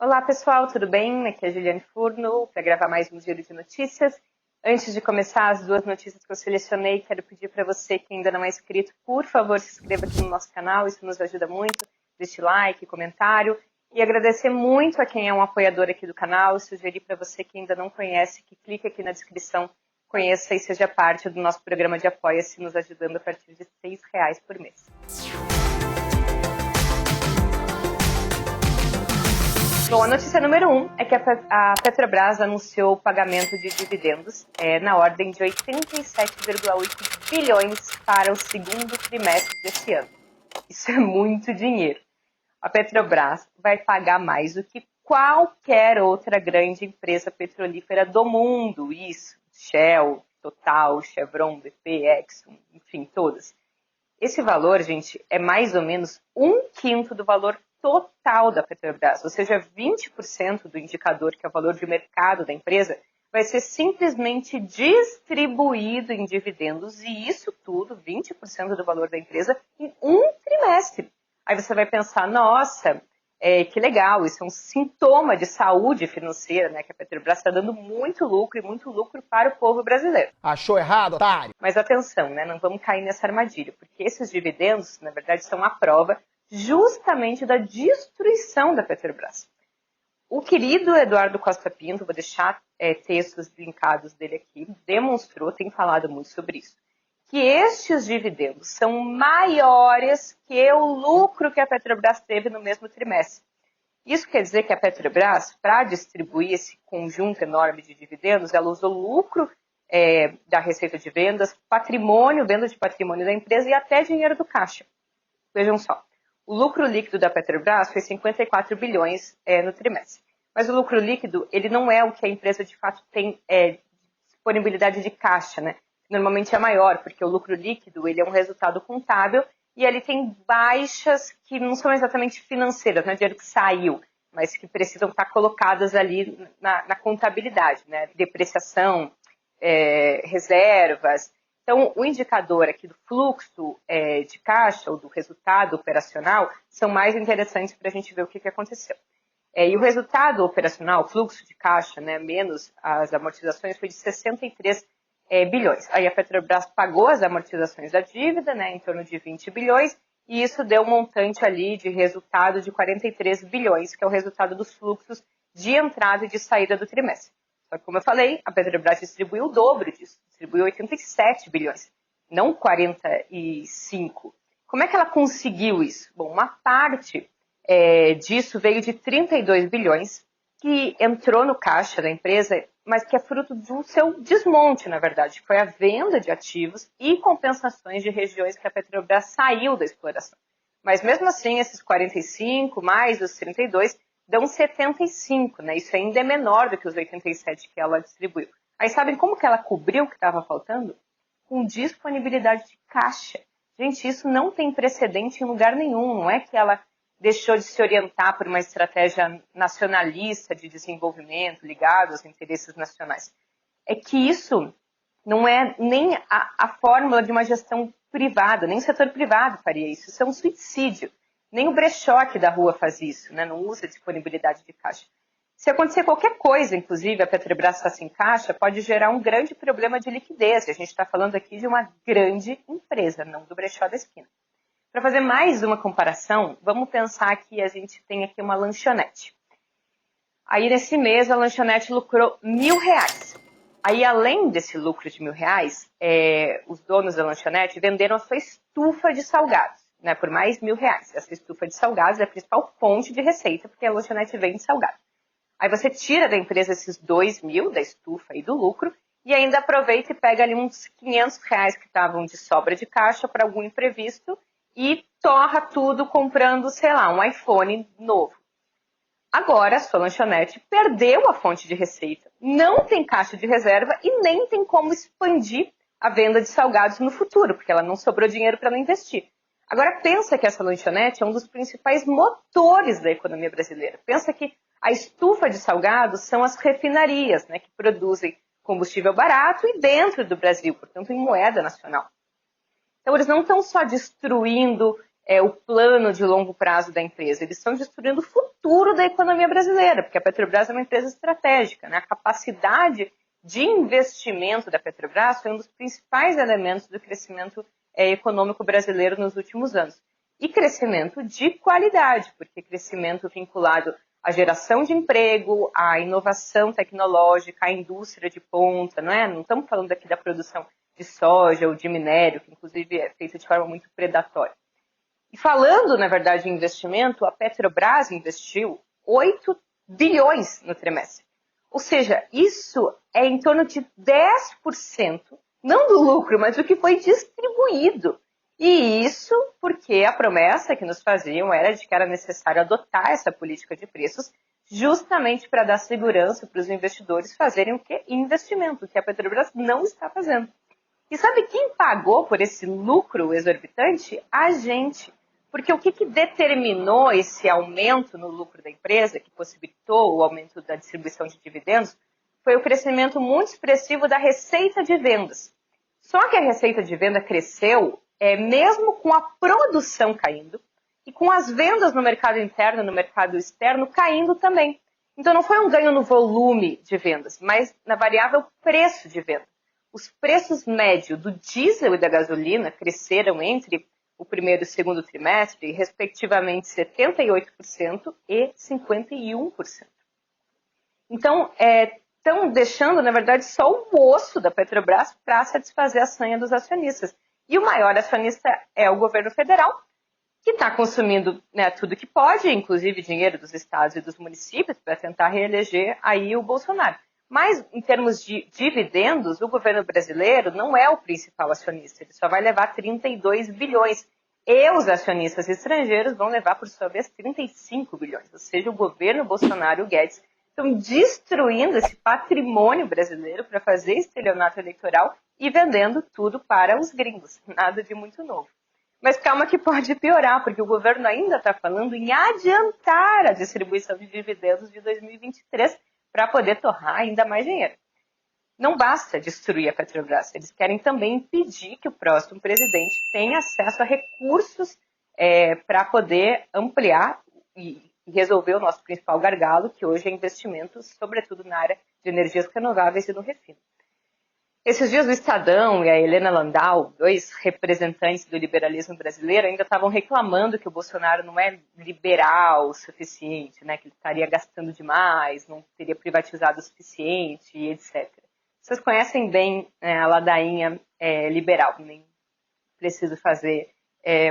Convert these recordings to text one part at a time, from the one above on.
Olá pessoal, tudo bem? Aqui é a Juliane Furno para gravar mais um giro de notícias. Antes de começar as duas notícias que eu selecionei, quero pedir para você que ainda não é inscrito, por favor, se inscreva aqui no nosso canal, isso nos ajuda muito. Deixe like, comentário e agradecer muito a quem é um apoiador aqui do canal. Sugerir para você que ainda não conhece, que clique aqui na descrição, conheça e seja parte do nosso programa de Apoia-se, nos ajudando a partir de R$6 por mês. Bom, a notícia número 1 é que a Petrobras anunciou o pagamento de dividendos na ordem de 87,8 bilhões para o segundo trimestre deste ano. Isso é muito dinheiro. A Petrobras vai pagar mais do que qualquer outra grande empresa petrolífera do mundo. Isso, Shell, Total, Chevron, BP, Exxon, enfim, todas. Esse valor, gente, é mais ou menos 1/5 do valor total da Petrobras, ou seja, 20% do indicador, que é o valor de mercado da empresa, vai ser simplesmente distribuído em dividendos, e isso tudo, 20% do valor da empresa, em um trimestre. Aí você vai pensar, nossa, que legal, isso é um sintoma de saúde financeira, né? Que a Petrobras está dando muito lucro e muito lucro para o povo brasileiro. Achou errado, otário? Mas atenção, né? Não vamos cair nessa armadilha, porque esses dividendos, na verdade, são a prova justamente da destruição da Petrobras. O querido Eduardo Costa Pinto, vou deixar textos linkados dele aqui, demonstrou, tem falado muito sobre isso, que estes dividendos são maiores que o lucro que a Petrobras teve no mesmo trimestre. Isso quer dizer que a Petrobras, para distribuir esse conjunto enorme de dividendos, ela usou lucro da receita de vendas, patrimônio, venda de patrimônio da empresa e até dinheiro do caixa. Vejam só, o lucro líquido da Petrobras foi 54 bilhões no trimestre. Mas o lucro líquido, ele não é o que a empresa de fato tem disponibilidade de caixa, né? Normalmente é maior, porque o lucro líquido ele é um resultado contábil e ele tem baixas que não são exatamente financeiras, não é dinheiro que saiu, mas que precisam estar colocadas ali na contabilidade, né? Depreciação, reservas. Então, o indicador aqui do fluxo de caixa ou do resultado operacional são mais interessantes para a gente ver o que aconteceu. E o resultado operacional, o fluxo de caixa, né, menos as amortizações, foi de 63 bilhões. Aí a Petrobras pagou as amortizações da dívida, né, em torno de 20 bilhões, e isso deu um montante ali de resultado de 43 bilhões, que é o resultado dos fluxos de entrada e de saída do trimestre. Só que, como eu falei, a Petrobras distribuiu o dobro disso, distribuiu 87 bilhões, não 45. Como é que ela conseguiu isso? Bom, uma parte disso veio de 32 bilhões, que entrou no caixa da empresa, mas que é fruto do seu desmonte, na verdade, que foi a venda de ativos e compensações de regiões que a Petrobras saiu da exploração. Mas mesmo assim, esses 45 mais os 32 dão 75, né? Isso ainda é menor do que os 87 que ela distribuiu. Aí sabem como que ela cobriu o que estava faltando? Com disponibilidade de caixa. Gente, isso não tem precedente em lugar nenhum. Não é que ela deixou de se orientar por uma estratégia nacionalista de desenvolvimento ligado aos interesses nacionais. É que isso não é nem a fórmula de uma gestão privada, nem o setor privado faria isso. Isso é um suicídio. Nem o brechó aqui da rua faz isso, né? Não usa disponibilidade de caixa. Se acontecer qualquer coisa, inclusive a Petrobras está sem caixa, pode gerar um grande problema de liquidez. A gente está falando aqui de uma grande empresa, não do brechó da esquina. Para fazer mais uma comparação, vamos pensar que a gente tem aqui uma lanchonete. Aí nesse mês a lanchonete lucrou R$1.000. Aí além desse lucro de R$1.000, os donos da lanchonete venderam a sua estufa de salgados. Né, por mais R$1.000. Essa estufa de salgados é a principal fonte de receita, porque a lanchonete vende salgado. Aí você tira da empresa esses R$2.000 da estufa e do lucro, e ainda aproveita e pega ali uns R$500 que estavam de sobra de caixa para algum imprevisto e torra tudo comprando, sei lá, um iPhone novo. Agora a sua lanchonete perdeu a fonte de receita, não tem caixa de reserva e nem tem como expandir a venda de salgados no futuro, porque ela não sobrou dinheiro para não investir. Agora pensa que essa lanchonete é um dos principais motores da economia brasileira. Pensa que a estufa de salgados são as refinarias, né, que produzem combustível barato e dentro do Brasil, portanto em moeda nacional. Então eles não estão só destruindo o plano de longo prazo da empresa, eles estão destruindo o futuro da economia brasileira, porque a Petrobras é uma empresa estratégica, né? A capacidade de investimento da Petrobras foi um dos principais elementos do crescimento econômico brasileiro nos últimos anos. E crescimento de qualidade, porque crescimento vinculado à geração de emprego, à inovação tecnológica, à indústria de ponta, não é? Não estamos falando aqui da produção de soja ou de minério, que inclusive é feita de forma muito predatória. E falando, na verdade, em investimento, a Petrobras investiu 8 bilhões no trimestre. Ou seja, isso é em torno de 10%, não do lucro, mas do que foi distribuído. E isso porque a promessa que nos faziam era de que era necessário adotar essa política de preços justamente para dar segurança para os investidores fazerem o que? Investimento, que a Petrobras não está fazendo. E sabe quem pagou por esse lucro exorbitante? A gente. Porque o que determinou esse aumento no lucro da empresa, que possibilitou o aumento da distribuição de dividendos, foi o crescimento muito expressivo da receita de vendas. Só que a receita de venda cresceu mesmo com a produção caindo e com as vendas no mercado interno e no mercado externo caindo também. Então não foi um ganho no volume de vendas, mas na variável preço de venda. Os preços médios do diesel e da gasolina cresceram entre o primeiro e o segundo trimestre, respectivamente 78% e 51%. Então, estão deixando, na verdade, só o osso da Petrobras para satisfazer a sanha dos acionistas. E o maior acionista é o governo federal, que está consumindo, né, tudo que pode, inclusive dinheiro dos estados e dos municípios, para tentar reeleger aí o Bolsonaro. Mas, em termos de dividendos, o governo brasileiro não é o principal acionista. Ele só vai levar 32 bilhões. E os acionistas estrangeiros vão levar, por sua vez, 35 bilhões. Ou seja, o governo Bolsonaro e o Guedes estão destruindo esse patrimônio brasileiro para fazer estelionato eleitoral e vendendo tudo para os gringos. Nada de muito novo. Mas calma que pode piorar, porque o governo ainda está falando em adiantar a distribuição de dividendos de 2023 para poder torrar ainda mais dinheiro. Não basta destruir a Petrobras, eles querem também impedir que o próximo presidente tenha acesso a recursos para poder ampliar e resolver o nosso principal gargalo, que hoje é investimentos, sobretudo na área de energias renováveis e no refino. Esses dias o Estadão e a Helena Landau, dois representantes do liberalismo brasileiro, ainda estavam reclamando que o Bolsonaro não é liberal o suficiente, né? Que ele estaria gastando demais, não teria privatizado o suficiente, etc. Vocês conhecem bem a ladainha liberal, nem preciso fazer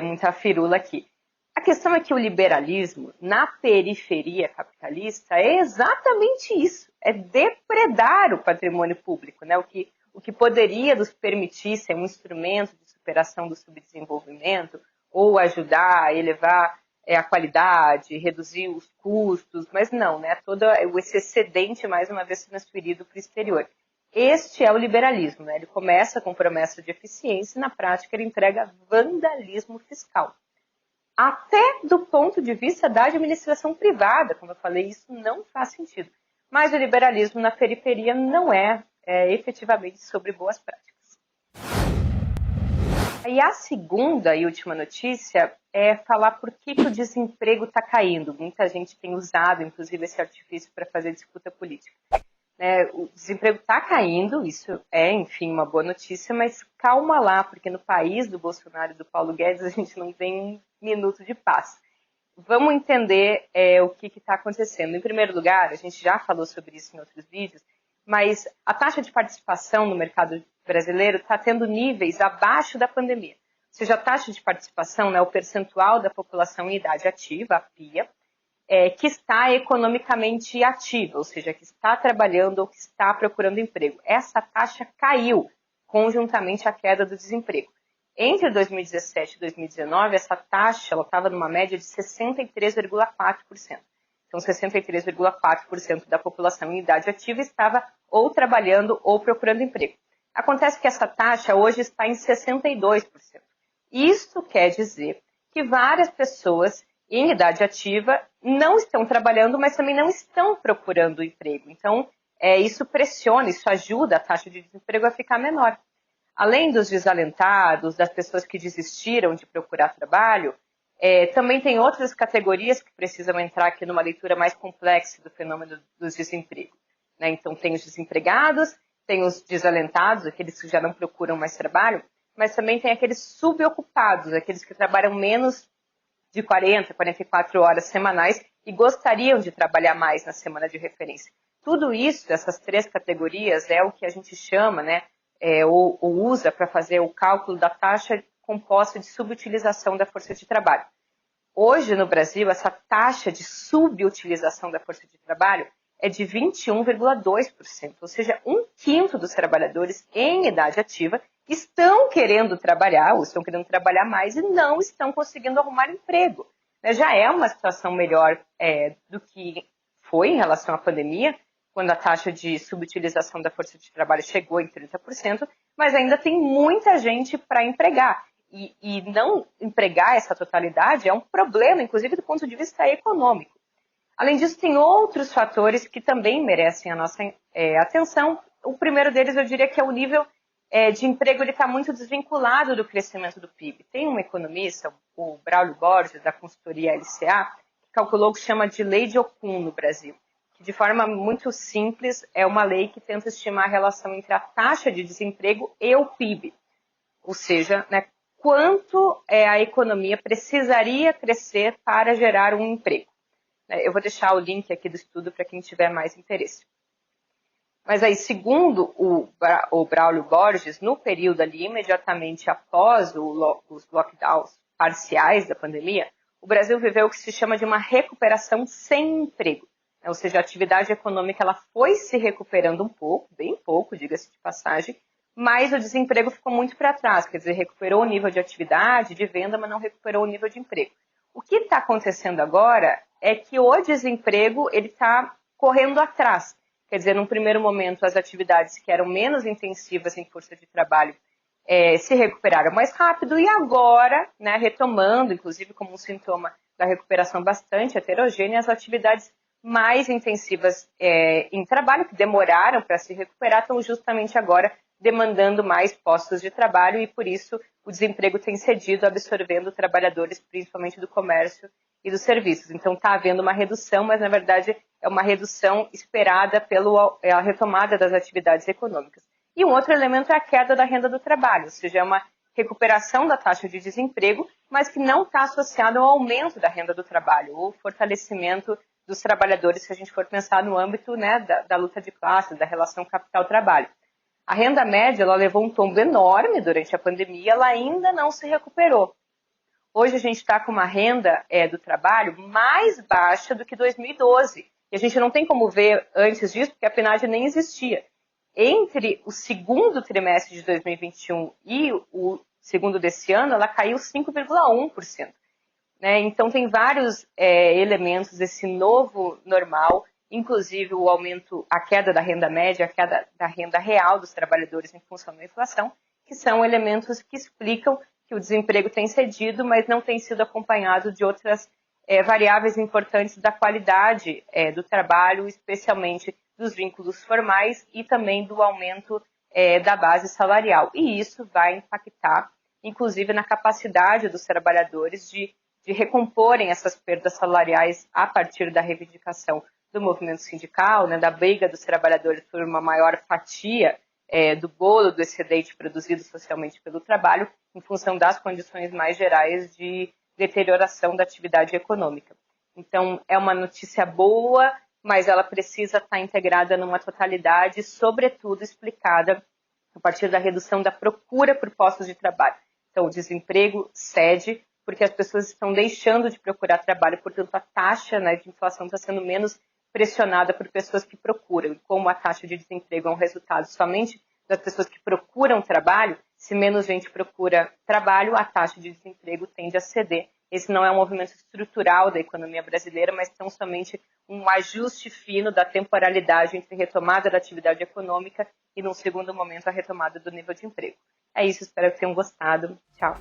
muita firula aqui. A questão é que o liberalismo, na periferia capitalista, é exatamente isso, é depredar o patrimônio público, né? O que poderia nos permitir ser um instrumento de superação do subdesenvolvimento ou ajudar a elevar a qualidade, reduzir os custos, mas não, né? Todo esse excedente, mais uma vez, transferido para o exterior. Este é o liberalismo, né? Ele começa com promessa de eficiência e, na prática, ele entrega vandalismo fiscal. Até do ponto de vista da administração privada, como eu falei, isso não faz sentido. Mas o liberalismo na periferia não é efetivamente sobre boas práticas. E a segunda e última notícia é falar por que o desemprego está caindo. Muita gente tem usado, inclusive, esse artifício para fazer disputa política. O desemprego está caindo, isso é, enfim, uma boa notícia, mas calma lá, porque no país do Bolsonaro e do Paulo Guedes a gente não tem um minuto de paz. Vamos entender o que está acontecendo. Em primeiro lugar, a gente já falou sobre isso em outros vídeos, mas a taxa de participação no mercado brasileiro está tendo níveis abaixo da pandemia. Ou seja, a taxa de participação, né, o percentual da população em idade ativa, a PIA, que está economicamente ativa, ou seja, que está trabalhando ou que está procurando emprego. Essa taxa caiu conjuntamente à queda do desemprego. Entre 2017 e 2019, essa taxa estava numa média de 63,4%. Então, 63,4% da população em idade ativa estava ou trabalhando ou procurando emprego. Acontece que essa taxa hoje está em 62%. Isso quer dizer que várias pessoas em idade ativa não estão trabalhando, mas também não estão procurando emprego. Então, isso pressiona, isso ajuda a taxa de desemprego a ficar menor. Além dos desalentados, das pessoas que desistiram de procurar trabalho, Também tem outras categorias que precisam entrar aqui numa leitura mais complexa do fenômeno dos desempregos, né? Então, tem os desempregados, tem os desalentados, aqueles que já não procuram mais trabalho, mas também tem aqueles subocupados, aqueles que trabalham menos de 40, 44 horas semanais e gostariam de trabalhar mais na semana de referência. Tudo isso, essas 3 categorias, é o que a gente chama, né, ou usa para fazer o cálculo da taxa composta de subutilização da força de trabalho. Hoje, no Brasil, essa taxa de subutilização da força de trabalho é de 21,2%, ou seja, 1/5 dos trabalhadores em idade ativa estão querendo trabalhar, ou estão querendo trabalhar mais e não estão conseguindo arrumar emprego. Já é uma situação melhor do que foi em relação à pandemia, quando a taxa de subutilização da força de trabalho chegou em 30%, mas ainda tem muita gente para empregar. E não empregar essa totalidade é um problema, inclusive do ponto de vista econômico. Além disso, tem outros fatores que também merecem a nossa atenção. O primeiro deles, eu diria que é o nível de emprego, ele está muito desvinculado do crescimento do PIB. Tem um economista, o Braulio Borges, da consultoria LCA, que calculou o que chama de lei de Okun no Brasil, que de forma muito simples é uma lei que tenta estimar a relação entre a taxa de desemprego e o PIB. Ou seja, né, quanto a economia precisaria crescer para gerar um emprego. Eu vou deixar o link aqui do estudo para quem tiver mais interesse. Mas aí, segundo o Braulio Borges, no período ali imediatamente após os lockdowns parciais da pandemia, o Brasil viveu o que se chama de uma recuperação sem emprego. Ou seja, a atividade econômica ela foi se recuperando um pouco, bem pouco, diga-se de passagem, mas o desemprego ficou muito para trás, quer dizer, recuperou o nível de atividade, de venda, mas não recuperou o nível de emprego. O que está acontecendo agora é que o desemprego ele está correndo atrás. Quer dizer, num primeiro momento, as atividades que eram menos intensivas em força de trabalho se recuperaram mais rápido e agora, né, retomando, inclusive como um sintoma da recuperação bastante heterogênea, as atividades mais intensivas em trabalho, que demoraram para se recuperar, estão justamente agora demandando mais postos de trabalho e, por isso, o desemprego tem cedido, absorvendo trabalhadores, principalmente do comércio e dos serviços. Então, está havendo uma redução, mas, na verdade, é uma redução esperada pela retomada das atividades econômicas. E um outro elemento é a queda da renda do trabalho, ou seja, é uma recuperação da taxa de desemprego, mas que não está associado ao aumento da renda do trabalho, ou fortalecimento dos trabalhadores, se a gente for pensar no âmbito, né, da luta de classes, da relação capital-trabalho. A renda média ela levou um tombo enorme durante a pandemia, ela ainda não se recuperou. Hoje a gente está com uma renda do trabalho mais baixa do que 2012. E a gente não tem como ver antes disso, porque a PNAD nem existia. Entre o segundo trimestre de 2021 e o segundo desse ano, ela caiu 5,1%. Né? Então, tem vários elementos desse novo normal, inclusive o aumento, a queda da renda média, a queda da renda real dos trabalhadores em função da inflação, que são elementos que explicam que o desemprego tem cedido, mas não tem sido acompanhado de outras variáveis importantes da qualidade do trabalho, especialmente dos vínculos formais e também do aumento da base salarial. E isso vai impactar, inclusive, na capacidade dos trabalhadores de recomporem essas perdas salariais a partir da reivindicação do movimento sindical, né, da briga dos trabalhadores por uma maior fatia do bolo do excedente produzido socialmente pelo trabalho, em função das condições mais gerais de deterioração da atividade econômica. Então, é uma notícia boa, mas ela precisa estar integrada numa totalidade, sobretudo explicada a partir da redução da procura por postos de trabalho. Então, o desemprego cede, porque as pessoas estão deixando de procurar trabalho, portanto, a taxa, né, de inflação está sendo menos pressionada por pessoas que procuram. Como a taxa de desemprego é um resultado somente das pessoas que procuram trabalho, se menos gente procura trabalho, a taxa de desemprego tende a ceder. Esse não é um movimento estrutural da economia brasileira, mas tão somente um ajuste fino da temporalidade entre retomada da atividade econômica e, num segundo momento, a retomada do nível de emprego. É isso, espero que tenham gostado. Tchau.